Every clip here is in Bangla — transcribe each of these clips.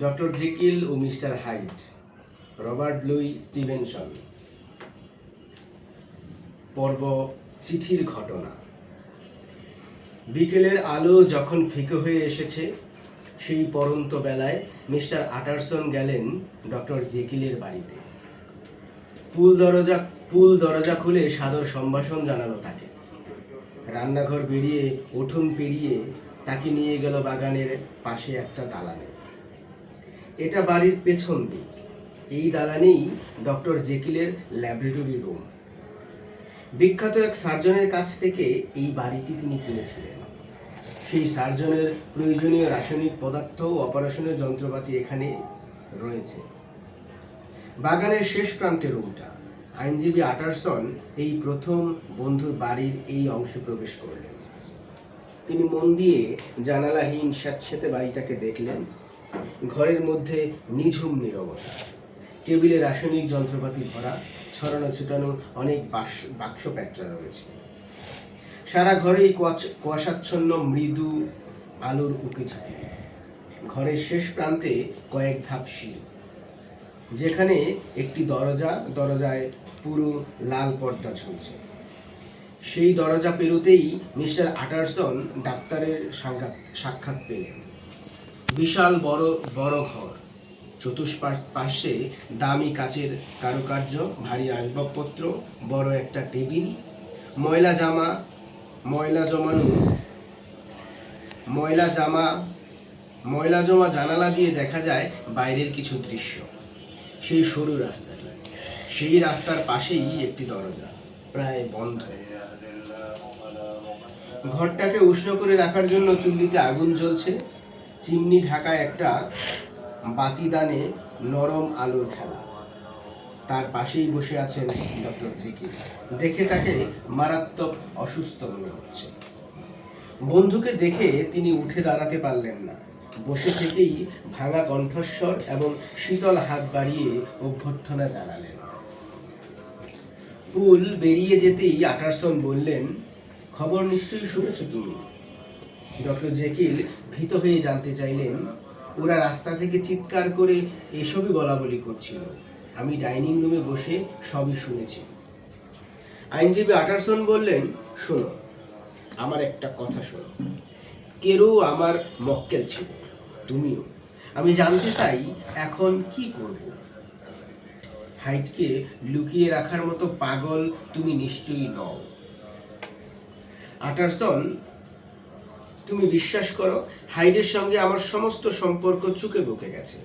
ডক্টর জেকিল ও mister Hyde, Robert Louis Stevenson. পর্ব চিঠির ঘটনা। বিকেলের আলো যখন ফিকে হয়ে এসেছে, সেই পরন্ত বেলায় মিস্টার আটারসন গেলেন ডক্টর জেকিলের বাড়িতে। পুল দরজা খুলে সাদর সম্ভাষণ জানালো তাকে। রান্নাঘর বেরিয়ে উঠোন পেরিয়ে তাকে নিয়ে গেল বাগানের পাশে একটা দালানে। এটা বাড়ির পেছন দিক। এই দালানেই ডক্টর জেকিলের ল্যাবরেটরি রুম। বিখ্যাত এক সার্জনের কাছ থেকে এই বাড়িটি তিনি কিনেছিলেন। সেই সার্জনের প্রয়োজনীয় রাসায়নিক পদার্থ ও অপারেশনের যন্ত্রপাতি এখানে রয়েছে। বাগানের শেষ প্রান্তে রুমটা। আইনজীবী আটারসন এই প্রথম বন্ধুর বাড়ির এই অংশে প্রবেশ করলেন। তিনি মন দিয়ে জানালাহীন স্যাঁতস্যাঁতে বাড়িটাকে দেখলেন। ঘরের মধ্যে নিঝুম নীরবতা। টেবিলে রাসায়নিক যন্ত্রপাতি ভরা, ছড়ানো ছিটানো অনেক বাক্স প্যাঁটরা রয়েছে। সারা ঘরেই কুয়াশাচ্ছন্ন মৃদু আলোর উঁকিঝুঁকি। ঘরের শেষ প্রান্তে কয়েক ধাপ সিঁড়ি, যেখানে একটি দরজায় পুরো লাল পর্দা ঝুলছে। সেই দরজা পেরোতেই মিস্টার আটারসন ডাক্তারের সাক্ষাৎ পেলেন। বিশাল বড় ঘর, চতুষ্পার্শ্বে দামি কাচের কারুকার্য, ভারী আসবাবপত্র, বড় একটা টেবিল, ময়লা জমা জানালা দিয়ে দেখা যায় বাইরের কিছু দৃশ্য। সেই সরু রাস্তাটি, সেই রাস্তার পাশেই একটি দরজা, প্রায় বন্ধ। ঘরটাকে উষ্ণ করে রাখার জন্য চুল্লিতে আগুন জ্বলছে। চিমনি ঢাকা একটা বাতিদানে নরম আলোর খেলা। তার পাশেই বসে আছেন ডক্টর জেকিল। দেখে তাকে মারাত্মক অসুস্থ মনে হচ্ছে। বন্ধুকে দেখে তিনি উঠে দাঁড়াতে পারলেন না। বসে থেকেই ভাঙা কণ্ঠস্বর এবং শীতল হাত বাড়িয়ে অভ্যর্থনা জানালেন। পুল বেরিয়ে যেতেই আটারসন বললেন, খবর নিশ্চয়ই শুনেছো তুমি? ডক্টর জেকিল ভীত হয়ে জানতে চাইলেন। ওরা রাস্তা থেকে চিৎকার করে এসবই বলাবলি করছিল। আমি ডাইনিং রুমে বসে সবই শুনেছি। আইনজীবী আটারসন বললেন, শোনো, আমার একটা কথা শোনো। কেরো আমার মক্কেল ছিল, তুমিও। আমি জানতে চাই এখন কি করব। হাইডকে লুকিয়ে রাখার মতো পাগল তুমি নিশ্চয়ই নও। আটারসন, তুমি বিশ্বাস করো, হাইডের সঙ্গে আমার সমস্ত সম্পর্ক চুকে বুকে গেছে।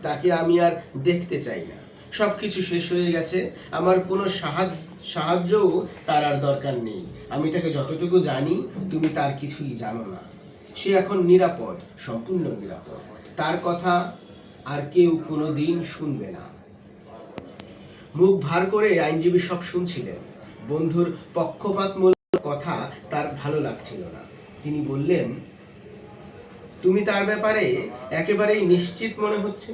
তাকে আমি আর দেখতে চাই না। সবকিছু শেষ হয়ে গেছে। আমার কোনো সাহায্যও তার আর দরকার নেই। আমি তাকে যতটুকু জানি, তুমি তার কিছুই জানো না। সে এখন নিরাপদ, সম্পূর্ণ নিরাপদ। তার কথা আর কেউ কোনোদিন শুনবে না। মুখ ভার করে আইনজীবী সব শুনছিলেন। বন্ধুর পক্ষপাতমূলক কথা তার ভালো লাগছিল না। তিনি বললেন, তুমি তার ব্যাপারে একেবারেই নিশ্চিত মনে হচ্ছে?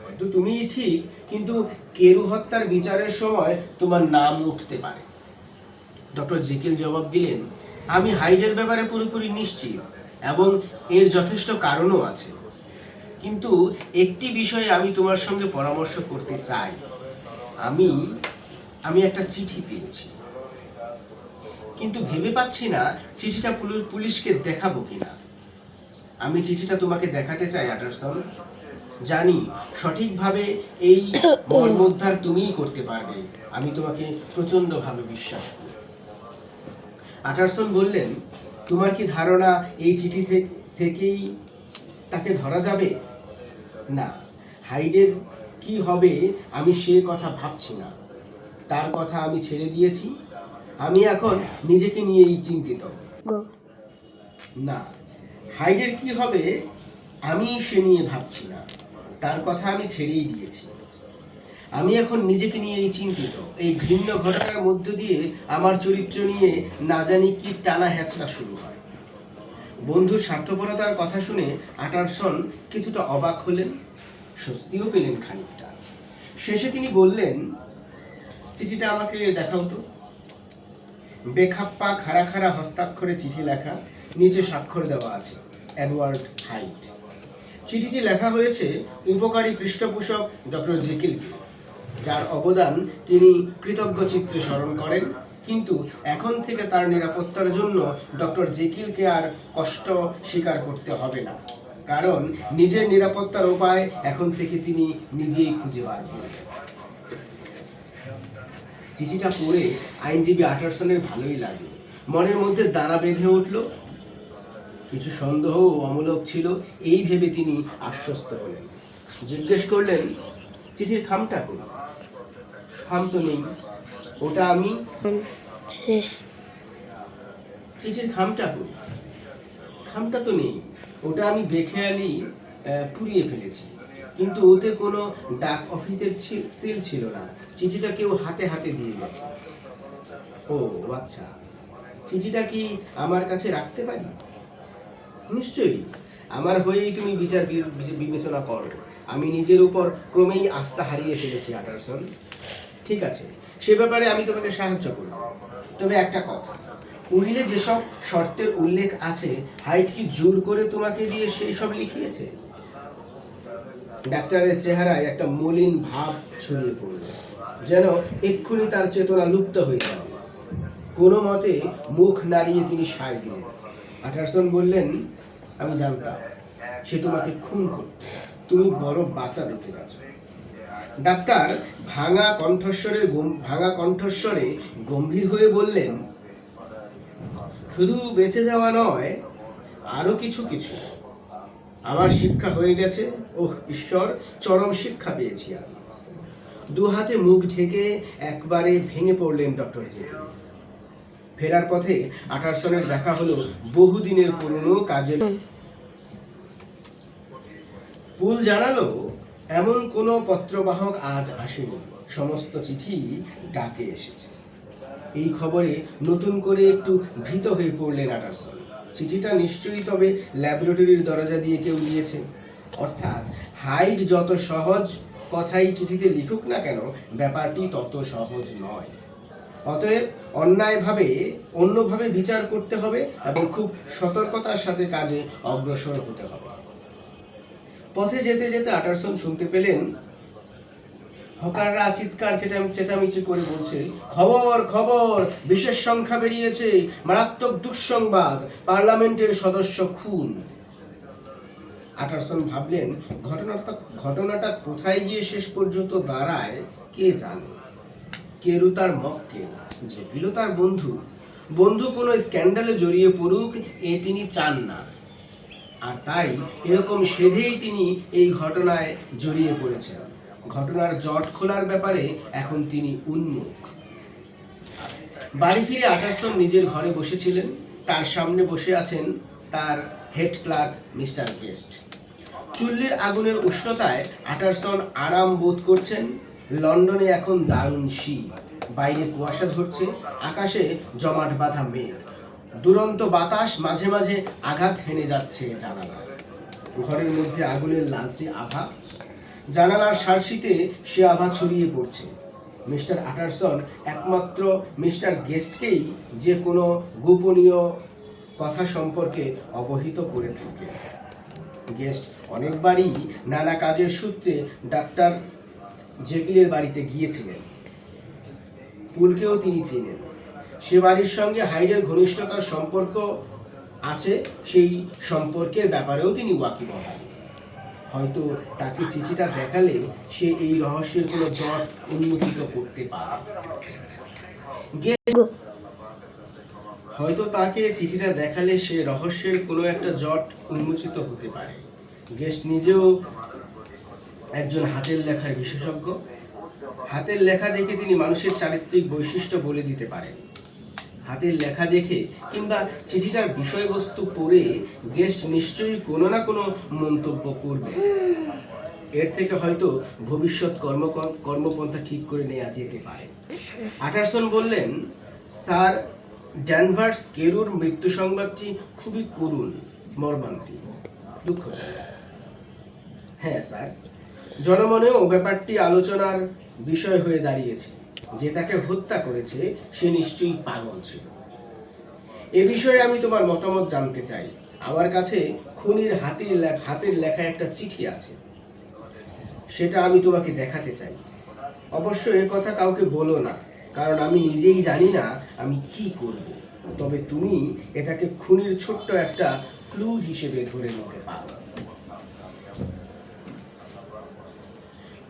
হয়তো তুমিই ঠিক, কিন্তু কেরু হত্যার বিচারের সময় তোমার নাম উঠতে পারে। ডক্টর জেকিল জবাব দিলেন, আমি হাইডের ব্যাপারে পুরোপুরি নিশ্চিত এবং এর যথেষ্ট কারণও আছে। কিন্তু একটি বিষয়ে আমি তোমার সঙ্গে পরামর্শ করতে চাই। আমি একটা চিঠি পেয়েছি, কিন্তু ভেবে পাচ্ছি না চিঠিটা পুলিশকে দেখাবো কিনা। আমি চিঠিটা তোমাকে দেখাতে চাই আটারসন। জানি সঠিকভাবে এই মর্মোদ্ধার তুমিই করতে পারবে। আমি তোমাকে প্রচন্ডভাবে বিশ্বাস করি। আটারসন বললেন, তোমার কি ধারণা এই চিঠি থেকেই তাকে ধরা যাবে? না, হাইডের কি হবে আমি সে কথা ভাবছি না। তার কথা আমি ছেড়ে দিয়েছি। আমি এখন নিজেকে নিয়েই চিন্তিত। না, হাইডের কি হবে আমি সে নিয়ে ভাবছি না। তার কথা আমি ছেড়েই দিয়েছি। আমি এখন নিজেকে নিয়েই চিন্তিত। এই ঘৃণ্য ঘটনার মধ্য দিয়ে আমার চরিত্র নিয়ে না জানি কি টানা হেঁচড়া শুরু হয়। বন্ধুর স্বার্থপরতার কথা শুনে আটারসন কিছুটা অবাক হলেন, স্বস্তিও পেলেন খানিকটা। শেষে তিনি বললেন, চিঠিটা আমাকে দেখাও তো। বেখাপ্পা খাড়া খাড়া হস্তাক্ষরে চিঠি লেখা, নিচে স্বাক্ষর দেওয়া আছে, এডওয়ার্ড হাইড। চিঠিটি লেখা হয়েছে উপকারী পৃষ্ঠপোষক ডক্টর জেকিলকে, যার অবদান তিনি কৃতজ্ঞ চিত্তে স্মরণ করেন, কিন্তু এখন থেকে তার নিরাপত্তার জন্য ডক্টর জেকিলকে আর কষ্ট স্বীকার করতে হবে না, কারণ নিজের নিরাপত্তার উপায় এখন থেকে তিনি নিজেই খুঁজে বার করবেন। চিঠিটা পড়ে আইনজীবী আটারসনের ভালোই লাগলো, মনের মধ্যে দানা বেঁধে উঠল। কিছু সন্দেহ অমূলক ছিল, এই ভেবে তিনি আশ্বস্ত হলেন। জিজ্ঞেস করলেন, চিঠির খামটা কই? খাম তো নেই। ওটা আমি চিঠির খামটা কই? খামটা তো নেই, ওটা আমি বেখেয়ালি পুড়িয়ে ফেলেছি। কিন্তু ওতে কোনো ডাক অফিসের সিল ছিল না, চিঠিটা কেউ হাতে হাতে দিয়ে গেছে। ও আচ্ছা, চিঠিটা কি আমার কাছে রাখতে পারি? নিশ্চয়ই, আমার হয়েই তুমি বিচার বিবেচনা করো। আমি নিজের উপর ক্রমেই আস্থা হারিয়ে ফেলেছি আটারসন। ঠিক আছে, সে ব্যাপারে আমি তোমাকে সাহায্য করব। তবে একটা কথা, উইলে যেসব শর্তের উল্লেখ আছে, হাইট কি জোর করে তোমাকে দিয়ে সেই সব লিখিয়েছে? ডাক্তারের চেহারায় একটা মলিন ভাব ছড়িয়ে পড়ল, যেন এক্ষুনি তার চেতনা লুপ্ত হয়ে যাবে। কোনো মতে মুখ নাড়িয়ে তিনি সায় দিলেন। আটারসন বললেন, আমি জানতাম সে তোমাকে খুন করত, তুমি বড় বাঁচা বেঁচে গেছো। ডাক্তার ভাঙা কণ্ঠস্বরে গম্ভীর হয়ে বললেন, শুধু বেঁচে যাওয়া নয়, আরো কিছু কিছু। আমার শিক্ষা হয়ে গেছে। ওহ ঈশ্বর, চরম শিক্ষা পেয়েছি আমি। দু হাতে মুখ ঢেকে একবারে ভেঙে পড়লেন ডক্টর জেকিল। ফেরার পথে আটারসনের দেখা হলো বহুদিনের পুরনো কাজের। পুল জানালো, এমন কোনো পত্রবাহক আজ আসেনি, সমস্ত চিঠি ডাকে এসেছে। এই খবরে নতুন করে একটু ভীত হয়ে পড়লেন আটারসন। চিঠিটা নিশ্চয়ই তবে ল্যাবরেটরির দরজা দিয়ে কেউ দিয়েছে। অর্থাৎ হাইড যত সহজ কথাই চিঠিতে লিখুক না কেন, ব্যাপারটি তত সহজ নয়। অতএব অন্যভাবে বিচার করতে হবে এবং খুব সতর্কতার সাথে কাজে অগ্রসর হতে হবে। পথে যেতে যেতে আটারসন শুনতে পেলেন হকাররা চিৎকার চেঁচামেচি করে বলছে, খবর খবর, বিশেষ সংখ্যা বেরিয়েছে, মারাত্মক দুঃসংবাদ, পার্লামেন্টের সদস্য খুন। আটারসন ভাবলেন, ঘটনাটা কোথায় গিয়ে শেষ পর্যন্ত দাঁড়ায় কে জানে। কেরু তার মক্কেল, জেকিলও তার বন্ধু কোনো স্ক্যান্ডালে জড়িয়ে পড়ুক, এ তিনি চান না। আর তাই এরকম সেধেই তিনি এই ঘটনায় জড়িয়ে পড়েছেন। ঘটনার জট খোলার ব্যাপারে এখন তিনি উন্মুখ। বাড়ি ফিরে আটারসন নিজের ঘরে বসেছিলেন। তার সামনে বসে আছেন তার হেড ক্লার্ক মিস্টার গেস্ট। চুল্লির আগুনের উষ্ণতায় আটারসন আরাম বোধ করছেন। লন্ডনে এখন দারুণ শীত, বাইরে কুয়াশা ঝরছে, আকাশে জমাট বাঁধা মেঘ, দুরন্ত বাতাস মাঝে মাঝে আঘাত হেনে যাচ্ছে জানালা। ঘরের মধ্যে আগুনের লালচে আভা, জানালার শার্সিতে সে আভা ছড়িয়ে পড়ছে। মিস্টার আটারসন একমাত্র মিস্টার গেস্টকেই যে কোনো গোপনীয় কথা সম্পর্কে অবহিত করে থাকে। গেস্ট অনেকবারই নানা কাজের সূত্রে ডাক্তার জেকিলের বাড়িতে গিয়েছিলেন। পুলকেও তিনি চেনেন। সে বাড়ির সঙ্গে হাইডের ঘনিষ্ঠতার সম্পর্ক আছে, সেই সম্পর্কের ব্যাপারেও তিনি ওয়াকিবহাল। হয়তো তাকে চিঠিটা দেখালে সে এই রহস্যের কোনো জট উন্মোচিত করতে পারে। হতে পারে। গেস্ট নিজেও একজন হাতের লেখার বিশেষজ্ঞ। হাতের লেখা দেখে তিনি মানুষের চারিত্রিক বৈশিষ্ট্য বলে দিতে পারেন। হাতের লেখা দেখে কিংবা চিঠিটার বিষয়বস্তু পড়ে গেস্ট নিশ্চয়ই কোনো না কোনো মন্তব্য করবে। এর থেকে হয়তো ভবিষ্যৎ কর্মপন্থা ঠিক করে নেওয়া যেতে পারে। আটারসন বললেন, স্যার, ড্যানভার্স কেরুর মৃত্যু সংবাদটি খুবই করুণ, মর্মান্তিক, দুঃখজনক। হ্যাঁ স্যার, জনমনেও ব্যাপারটি আলোচনার বিষয় হয়ে দাঁড়িয়েছে। যে তাকে হত্যা করেছে সে নিশ্চয়ই পাগল ছিল। এ বিষয়ে আমি তোমার মতামত জানতে চাই। আমার কাছে খুনির হাতের লেখা একটা চিঠি আছে, সেটা আমি তোমাকে দেখাতে চাই। অবশ্য এ কথা কাউকে বলো না, কারণ আমি নিজেই জানি না আমি কি করব। তবে তুমি এটাকে খুনির ছোট্ট একটা ক্লু হিসেবে ধরে নিতে পারো।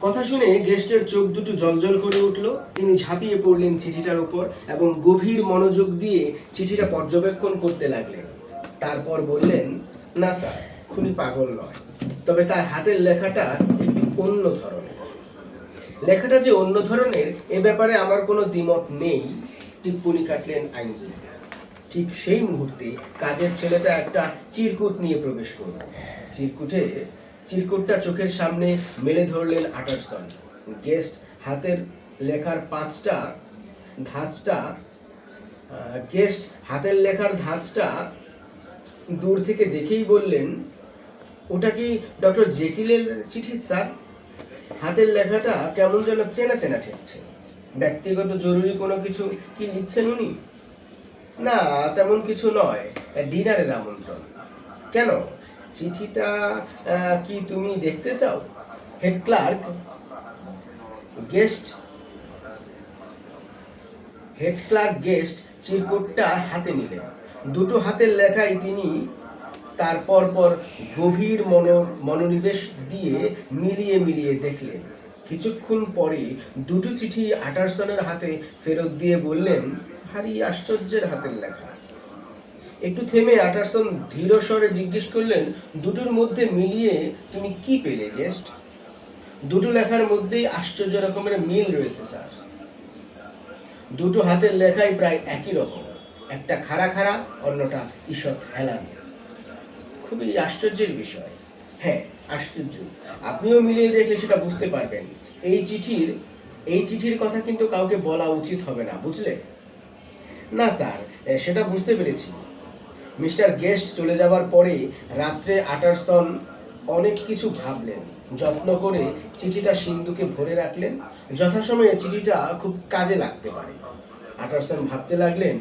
কথা শুনে গেস্টের চোখ দুটো জলজল করে উঠল। তিনি ঝাঁপিয়ে পড়লেন চিঠিটার উপর এবং গভীর মনোযোগ দিয়ে চিঠিটা পর্যবেক্ষণ করতে লাগলেন। তারপর বললেন, না স্যার, খুনি পাগল নয়, তবে তার হাতের লেখাটা একটু অন্য ধরনের। লেখাটা যে অন্য ধরনের এ ব্যাপারে আমার কোনো দ্বিমত নেই, টিপ্পনি কাটলেন আইনজীবী। ঠিক সেই মুহূর্তে কাজের ছেলেটা একটা চিরকুট নিয়ে প্রবেশ করল। চিরকুটটা চোখের সামনে মেলে ধরলেন আটারসন। গেস্ট হাতের লেখার ধাঁচটা দূর থেকে দেখেই বললেন, ওটা কি ডক্টর জেকিলের চিঠি স্যার? হাতের লেখাটা কেমন যেন চেনা চেনা ঠেকছে। ব্যক্তিগত জরুরি কোনো কিছু কি লিখছেন উনি? না, তেমন কিছু নয়, ডিনারের আমন্ত্রণ। কেন, চিঠিটা কি তুমি দেখতে চাও? হেড ক্লার্ক গেস্ট চিরকুটটা হাতে নিলেন। দুটো হাতের লেখাই তিনি তার পর গভীর মনোনিবেশ দিয়ে মিলিয়ে দেখলেন। কিছুক্ষণ পরে দুটো চিঠি আটারসনের হাতে ফেরত দিয়ে বললেন, ভারী আশ্চর্যের হাতের লেখা। একটু থেমে আটারসন ধীর স্বরে জিজ্ঞেস করলেন, দুটোর মধ্যে মিলিয়ে তুমি কি পেলে গেস্ট? দুটো লেখার মধ্যেই আশ্চর্য রকমের মিল রয়েছে স্যার। দুটো হাতের লেখাই প্রায় একই রকম, একটা খাড়া, অন্যটা ঈষৎ হেলানো। খুবই আশ্চর্যের বিষয়। হ্যাঁ, আশ্চর্য। আপনিও মিলিয়ে দেখলে সেটা বুঝতে পারবেন। এই চিঠির কথা কিন্তু কাউকে বলা উচিত হবে না, বুঝলে? না স্যার, সেটা বুঝতে পেরেছি। মিস্টার গেস্ট চলে যাবার পরে রাত্রে আটারসন অনেক কিছু ভাবলেন। যত্ন করে চিঠিটা সিন্ধুকে ভরে রাখলেন। যথাসময়ে চিঠিটা খুব কাজে লাগতে পারে। আটারসন ভাবতে লাগলেন,